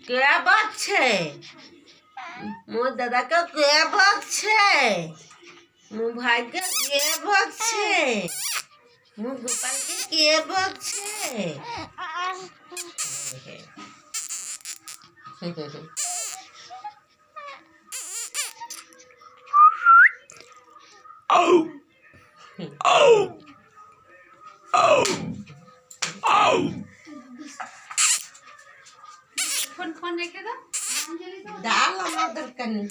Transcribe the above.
কে বকছে? মোর দাদাকে কে বকছে? মোর ভাইকে কে বকছে? মোর গোপালকে কে বকছে? ফোন রেখে দাও, ডাল আমার দরকার নেই।